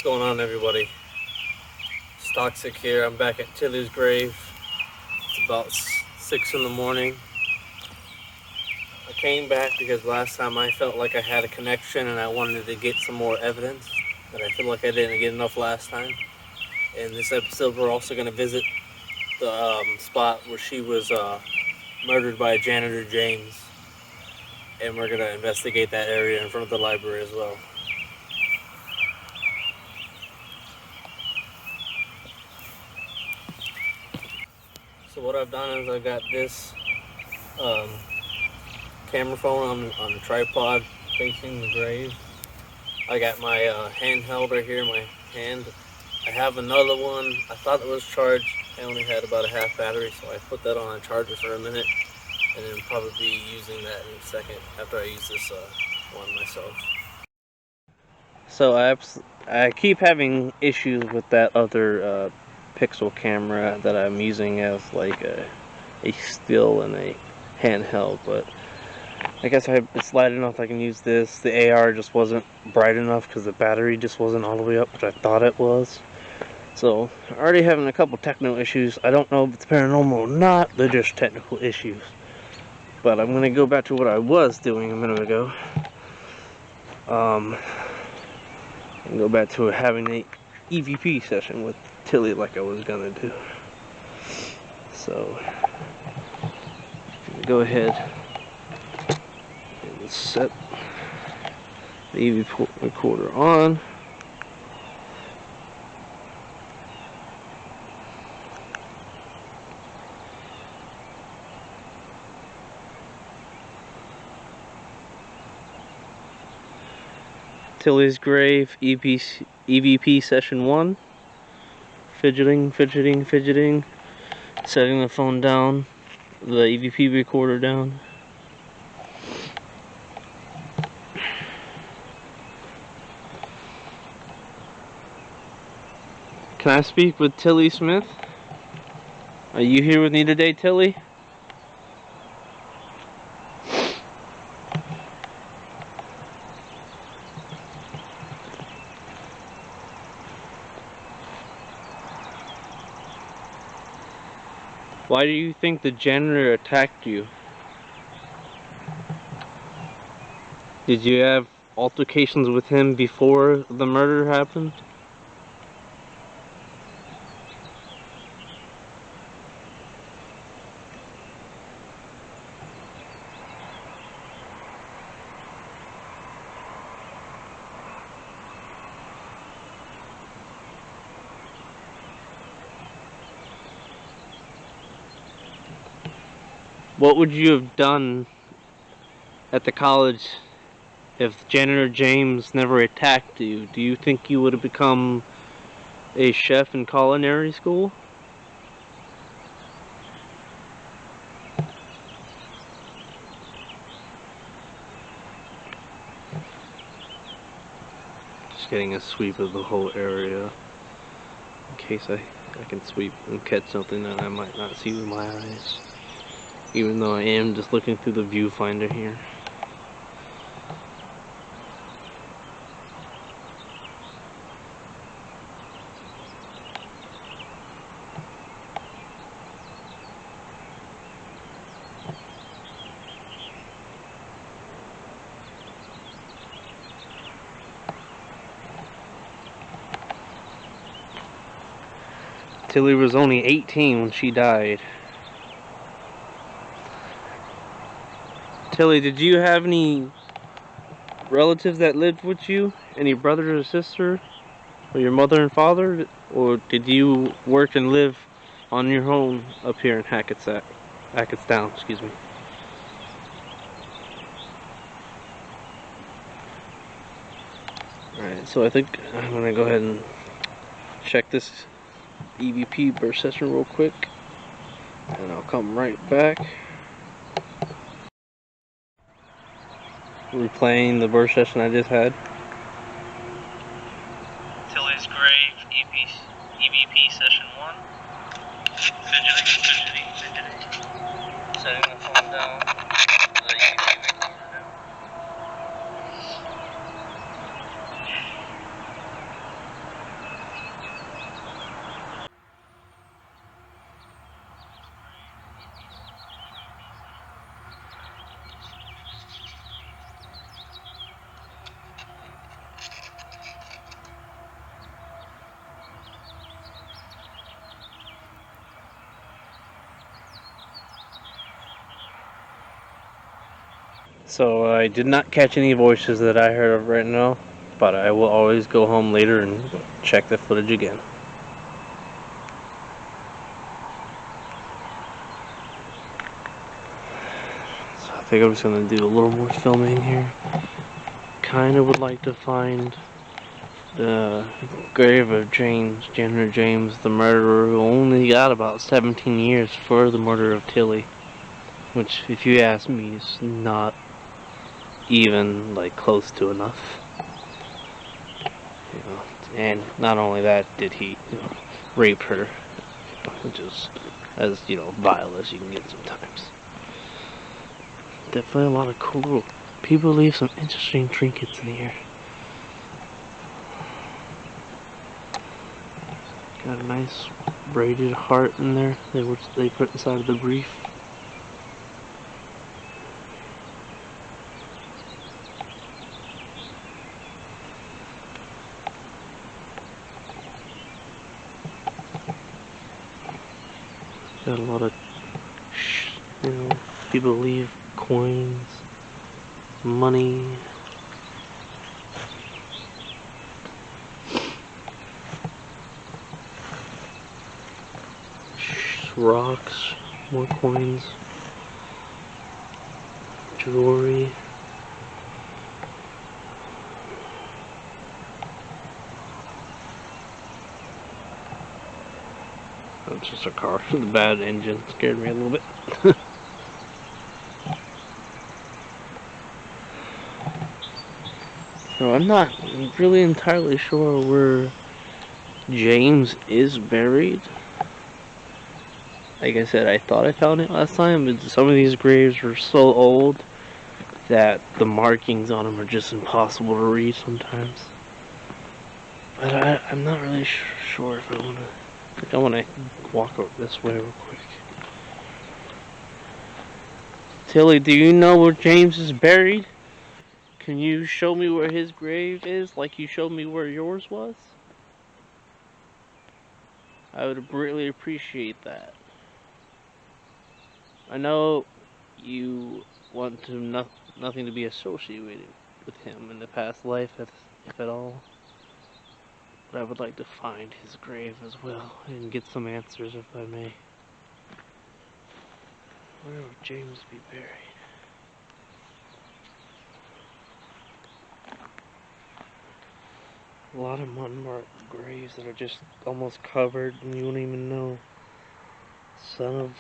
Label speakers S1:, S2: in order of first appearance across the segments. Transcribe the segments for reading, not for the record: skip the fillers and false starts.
S1: going on, everybody? It's ToxSic here. I'm back at Tillie's grave. It's about 6 in the morning. I came back because last time I felt like I had a connection and I wanted to get some more evidence, but I feel like I didn't get enough last time. In this episode, we're also going to visit the spot where she was murdered by janitor James, and we're going to investigate that area in front of the library as well. So what I've done is I've got this camera phone on a tripod facing the grave. I got my handheld right here in my hand. I have another one. I thought it was charged. I only had about a half battery, so I put that on a charger for a minute, and then probably be using that in a second after I use this one myself. So I keep having issues with that other pixel camera that I'm using as like a still and a handheld, but I guess it's light enough I can use this. The AR just wasn't bright enough because the battery just wasn't all the way up, which I thought it was. So, already having a couple technical issues. I don't know if it's paranormal or not, they're just technical issues. But I'm going to go back to what I was doing a minute ago. And go back to having an EVP session with Tillie like I was going to do. So, go ahead and set the EVP recorder on. Tillie's grave, EVP session 1. Fidgeting, setting the phone down, the EVP recorder down. Can I speak with Tillie Smith? Are you here with me today, Tillie? Why do you think the janitor attacked you? Did you have altercations with him before the murder happened? What would you have done at the college if janitor James never attacked you? Do you think you would have become a chef in culinary school? Just getting a sweep of the whole area in case I can sweep and catch something that I might not see with my eyes. Even though I am just looking through the viewfinder here. Tillie was only 18 when she died. Tillie, did you have any relatives that lived with you? Any brothers or sisters? Or your mother and father? Or did you work and live on your own up here in Hackettstown, excuse me? Alright, so I think I'm gonna go ahead and check this EVP burst session real quick. And I'll come right back. Replaying the burst session I just had. Tillie's grave, EVP session 1. Fidgeting. Setting the phone down. The EVP recorder down. So I did not catch any voices that I heard of right now, but I will always go home later and check the footage again. So I think I'm just gonna do a little more filming here. Kinda would like to find the grave of Janet James, the murderer who only got about 17 years for the murder of Tillie. Which, if you ask me, is not even like close to enough. You know, and not only that, did he rape her, which is as vile as you can get sometimes. Definitely a lot of cool people leave some interesting trinkets in here. Got a nice braided heart in there they put inside of the brief. Got a lot of people leave coins, money. Rocks, more coins, jewelry. That's just a car. The bad engine scared me a little bit. So I'm not really entirely sure where James is buried. Like I said, I thought I found it last time, but some of these graves are so old that the markings on them are just impossible to read sometimes. But I'm not really sure if I want to. I think I want to walk over this way real quick. Tillie, do you know where James is buried? Can you show me where his grave is, like you showed me where yours was? I would greatly appreciate that. I know you want to nothing to be associated with him in the past life, if at all. But I would like to find his grave as well and get some answers, if I may. Where would James be buried? A lot of unmarked graves that are just almost covered and you won't even know. Son of,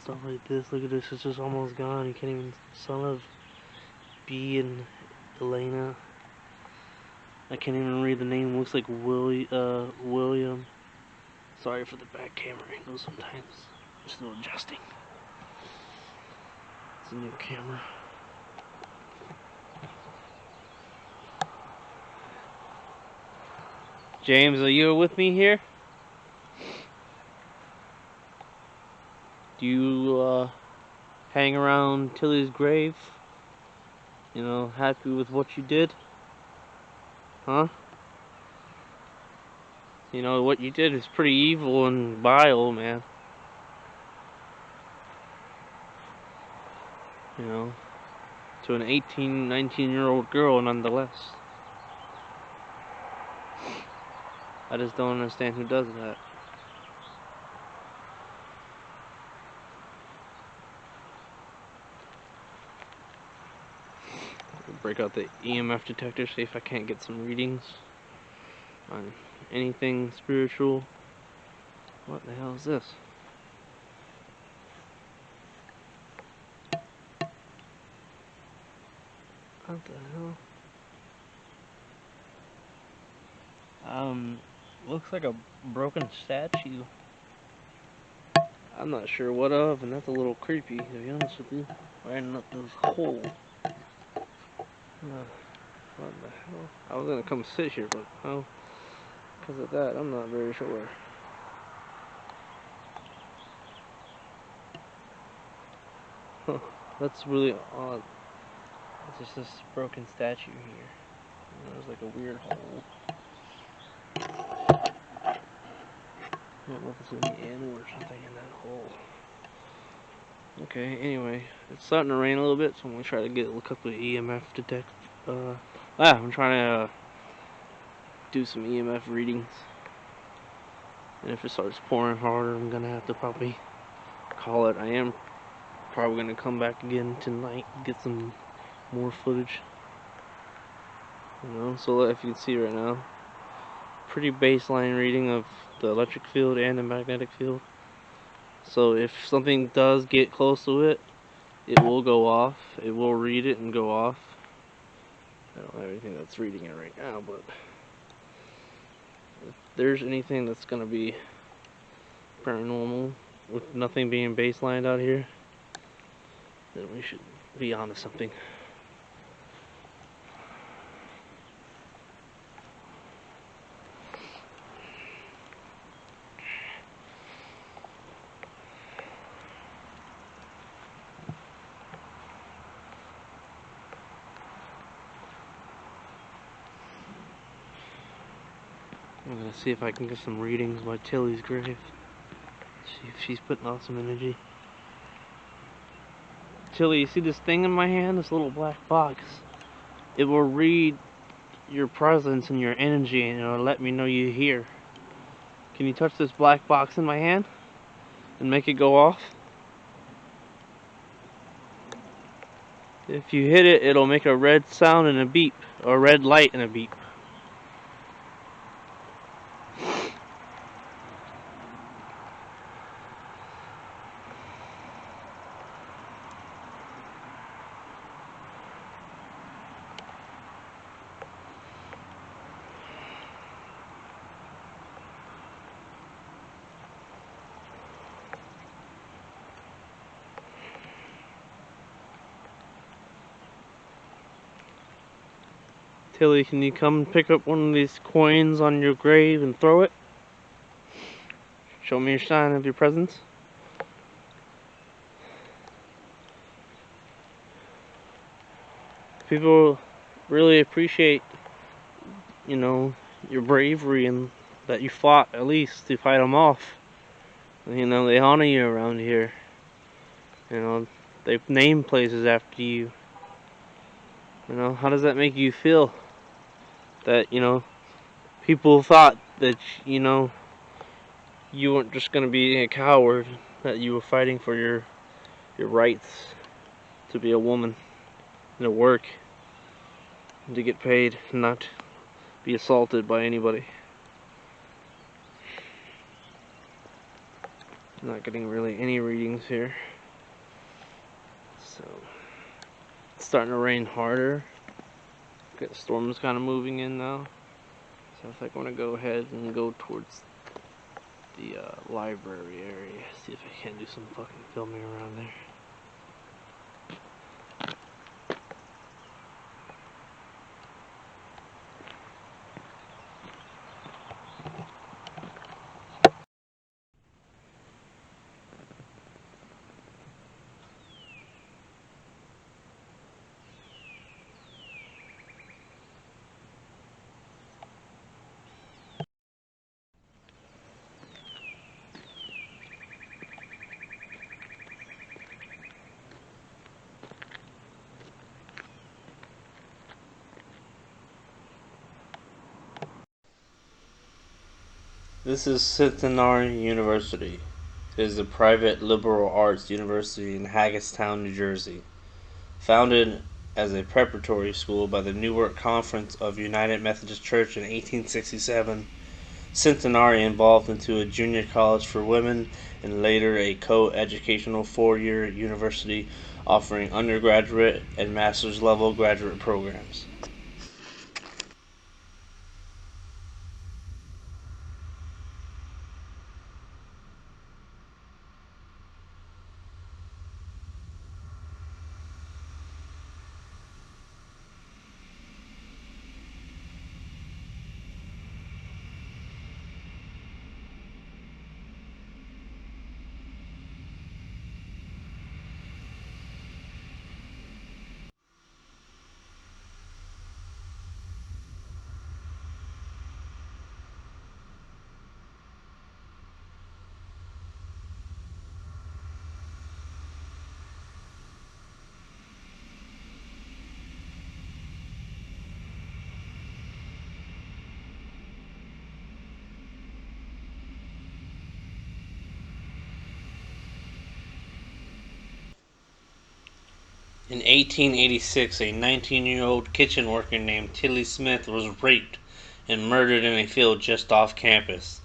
S1: stuff like this. Look at this, it's just almost gone. You can't even. Son of B and Elena. I can't even read the name. It looks like William. Sorry for the back camera angle sometimes. Still adjusting. It's a new camera. James, are you with me here? Do you hang around Tillie's grave? Happy with what you did? Huh? What you did is pretty evil and vile, man. To an 18, 19-year-old girl, nonetheless. I just don't understand who does that. Break out the EMF detector, see if I can't get some readings on anything spiritual. What the hell is this? What the hell? Looks like a broken statue. I'm not sure what of, and that's a little creepy, to be honest with you. Right up this hole. What the hell? I was gonna come sit here, but oh, because of that, I'm not very sure. Huh, that's really odd. It's just this broken statue here. There's like a weird hole. I don't know if it's an animal or something in that hole. Okay, anyway, it's starting to rain a little bit, so I'm gonna try to get a couple of EMF detect. I'm trying to do some EMF readings, and if it starts pouring harder, I'm gonna have to probably call it. I am probably gonna come back again tonight, get some more footage. So if you can see right now, pretty baseline reading of the electric field and the magnetic field. So if something does get close to it, it will go off. It will read it and go off. I don't have anything that's reading it right now, but if there's anything that's gonna be paranormal with nothing being baselined out here, then we should be onto something. I'm gonna see if I can get some readings by Tillie's grave. See if she's putting off some energy. Tillie, you see this thing in my hand? This little black box. It will read your presence and your energy, and it'll let me know you're here. Can you touch this black box in my hand and make it go off? If you hit it, it'll make a red sound and a beep, or a red light and a beep. Tillie, can you come pick up one of these coins on your grave and throw it? Show me your sign of your presence. People really appreciate, your bravery and that you fought at least to fight them off. They honor you around here. They've named places after you. How does that make you feel? That, people thought that, you weren't just going to be a coward, that you were fighting for your rights to be a woman and to work and to get paid and not be assaulted by anybody. I'm not getting really any readings here. So, it's starting to rain harder. Okay, the storm is kind of moving in now. So I think I'm going to go ahead and go towards the library area. See if I can do some fucking filming around there. This is Centenary University. It is a private liberal arts university in Hagerstown, New Jersey. Founded as a preparatory school by the Newark Conference of United Methodist Church in 1867, Centenary evolved into a junior college for women and later a co-educational four-year university offering undergraduate and master's level graduate programs. In 1886, a 19-year-old kitchen worker named Tillie Smith was raped and murdered in a field just off campus.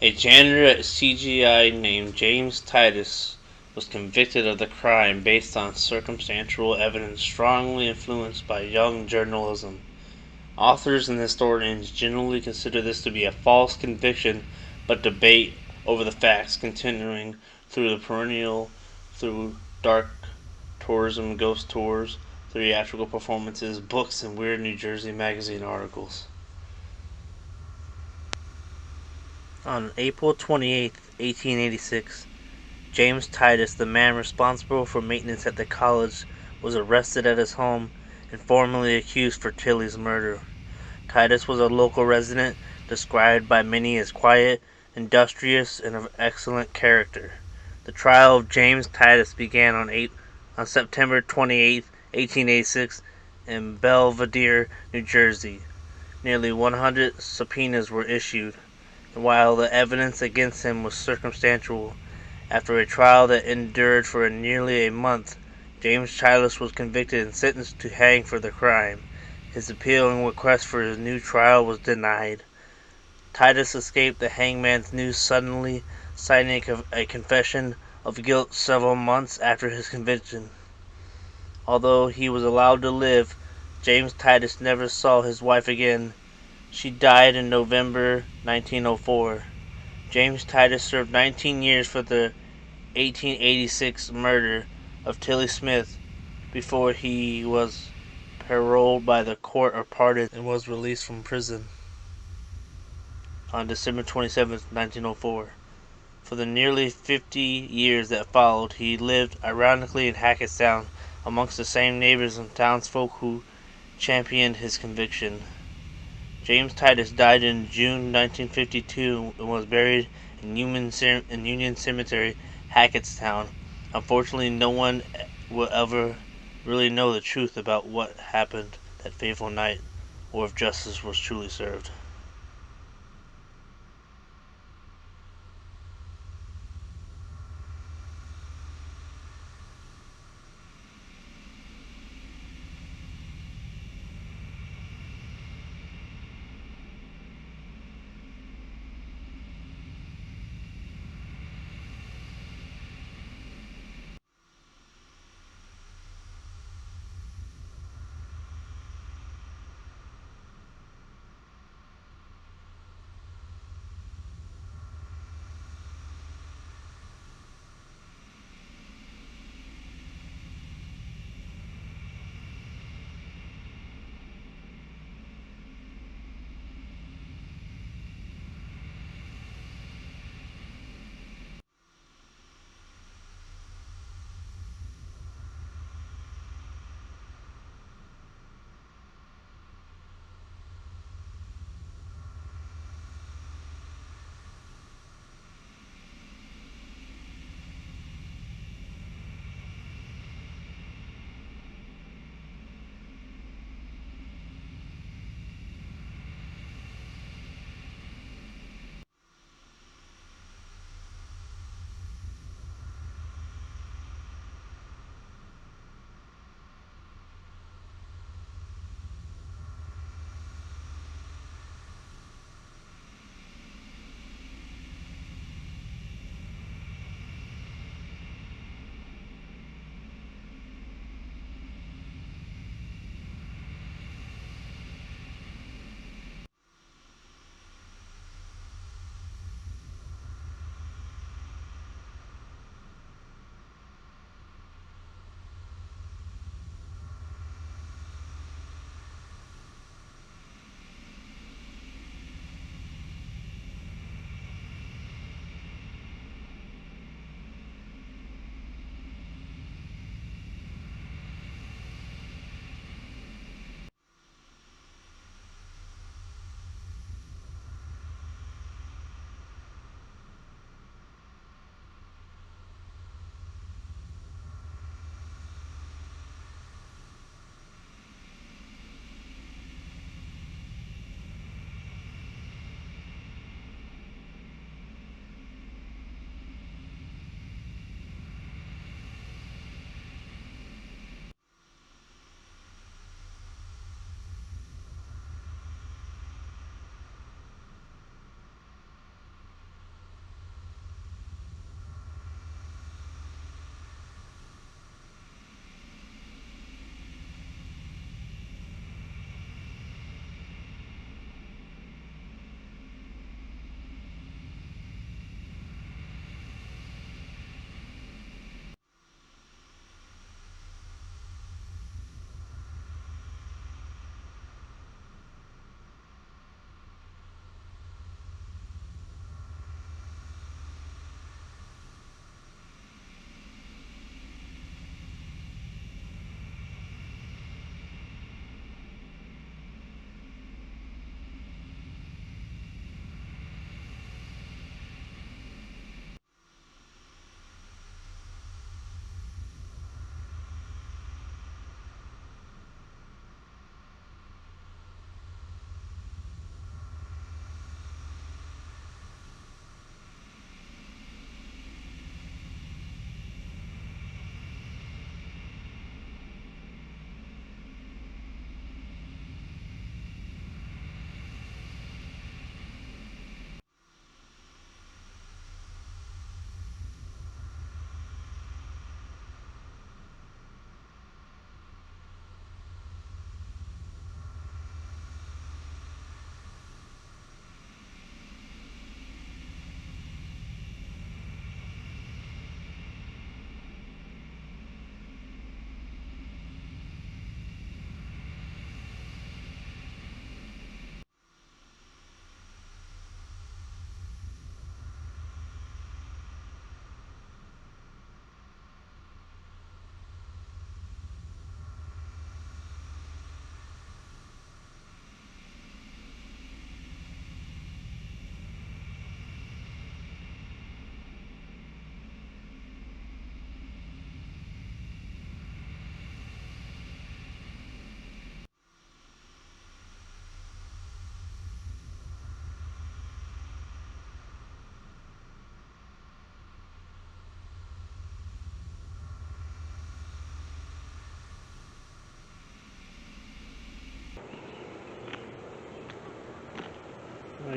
S1: A janitor at CGI named James Titus was convicted of the crime based on circumstantial evidence strongly influenced by young journalism. Authors and historians generally consider this to be a false conviction, but debate over the facts continuing through the perennial, through dark tourism, ghost tours, theatrical performances, books, and weird New Jersey magazine articles. On April 28, 1886, James Titus, the man responsible for maintenance at the college, was arrested at his home and formally accused for Tillie's murder. Titus was a local resident, described by many as quiet, industrious, and of excellent character. The trial of James Titus began on September 28, 1886, in Belvidere, New Jersey. Nearly 100 subpoenas were issued, and while the evidence against him was circumstantial, after a trial that endured for nearly a month, James Titus was convicted and sentenced to hang for the crime. His appeal and request for a new trial was denied. Titus escaped the hangman's noose suddenly, signing a confession of guilt several months after his conviction. Although he was allowed to live, James Titus never saw his wife again. She died in November 1904. James Titus served 19 years for the 1886 murder of Tillie Smith before he was paroled by the court or pardoned and was released from prison on December 27, 1904. For the nearly 50 years that followed, he lived ironically in Hackettstown amongst the same neighbors and townsfolk who championed his conviction. James Titus died in June 1952 and was buried in Union Cemetery, Hackettstown. Unfortunately, no one will ever really know the truth about what happened that fateful night, or if justice was truly served.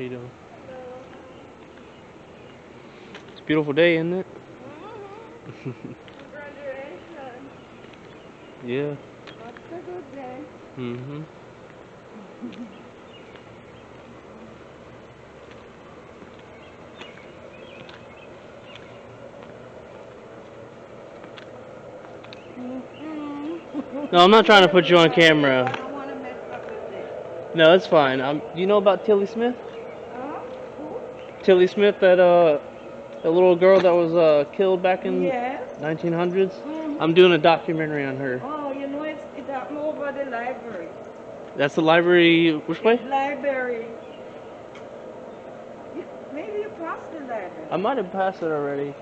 S1: you doing?
S2: Hello.
S1: It's a beautiful day, isn't it?
S2: Congratulations.
S1: Yeah.
S2: What's a good day?
S1: Mm-hmm. No, I'm not trying to put you on camera.
S2: I don't want to mess up with it.
S1: No, it's fine. You know about Tillie Smith?
S2: Huh? Who?
S1: Tillie Smith, that little girl that was killed back in
S2: Yes.
S1: 1900s.
S2: Mm-hmm.
S1: I'm doing a documentary on her.
S2: Oh, you know it's up over the library.
S1: That's the library. Which way?
S2: Library. Maybe you passed the library.
S1: I might have passed it already.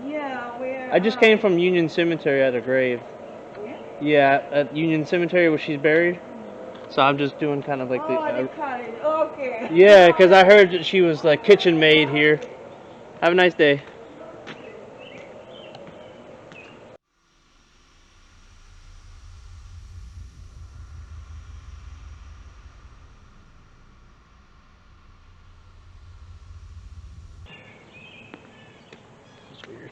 S2: Yeah, where?
S1: I just came from Union Cemetery at a grave.
S2: Where?
S1: Yeah, at Union Cemetery where she's buried. So I'm just doing kind of like
S2: Oh, the college. Okay.
S1: yeah, because I heard that she was like kitchen maid here. Have a nice day. That's weird.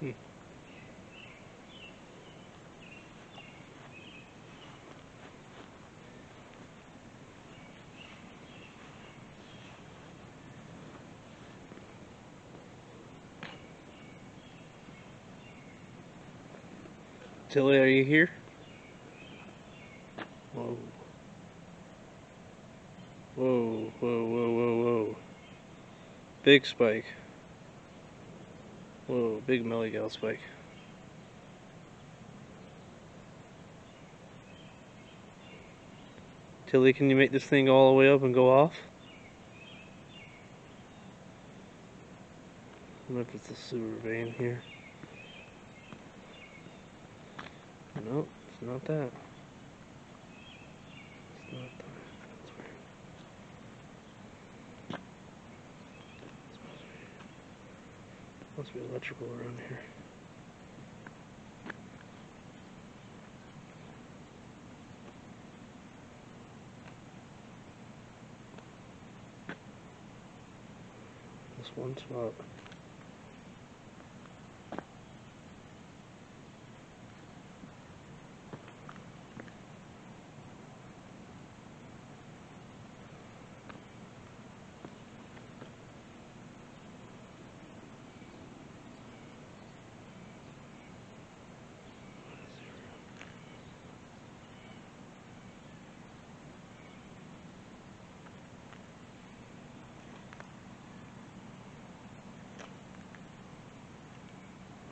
S1: Hmm. Tillie, are you here? Whoa. Whoa, whoa, whoa, whoa, whoa. Big spike. Whoa, big milligal spike. Tillie, can you make this thing go all the way up and go off? I wonder if it's a sewer vein here. Nope, it's not that. It's not that. That's weird. Must be electrical around here. This one spot.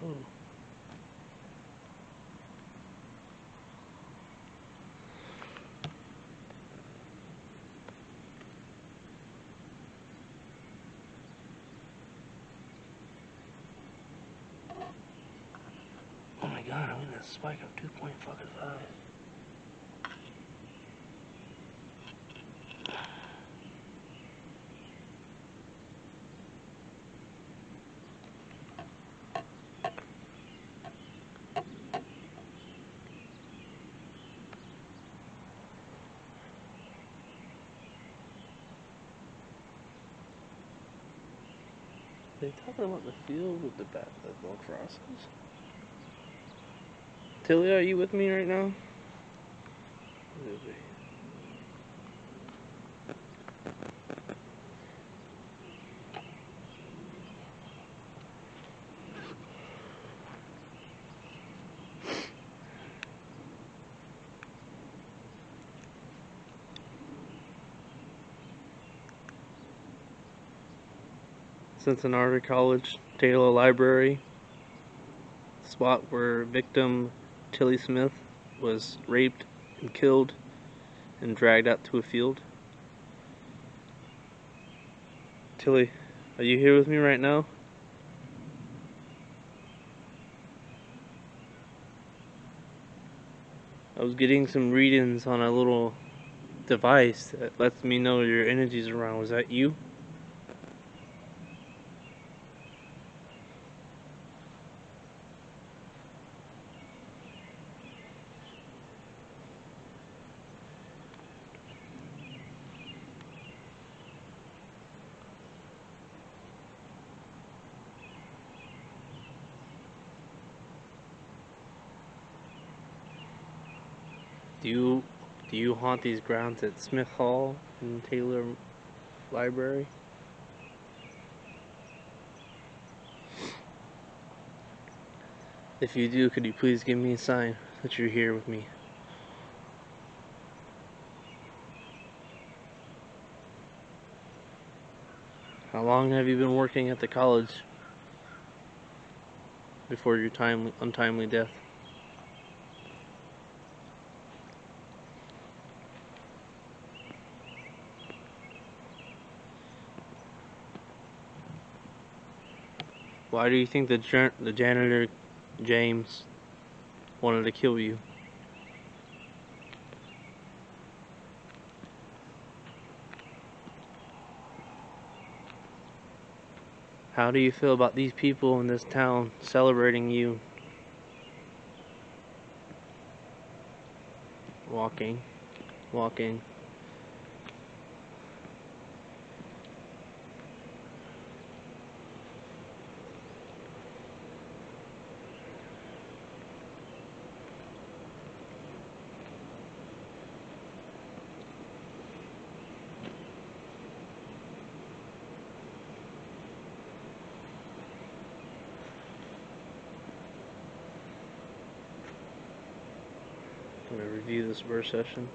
S1: Oh. Oh my god, I'm in this spike of 2.5. They talking about the field with the ball crosses? Tillie, are you with me right now? Cincinnati College, Taylor Library, spot where victim Tillie Smith was raped and killed and dragged out to a field. Tillie, are you here with me right now? I was getting some readings on a little device that lets me know your energy's around. Was that you? Do you haunt these grounds at Smith Hall and Taylor Library? If you do, could you please give me a sign that you're here with me? How long have you been working at the college before your untimely death? Why do you think the janitor James wanted to kill you? How do you feel about these people in this town celebrating you? Walking. going to review this bird session.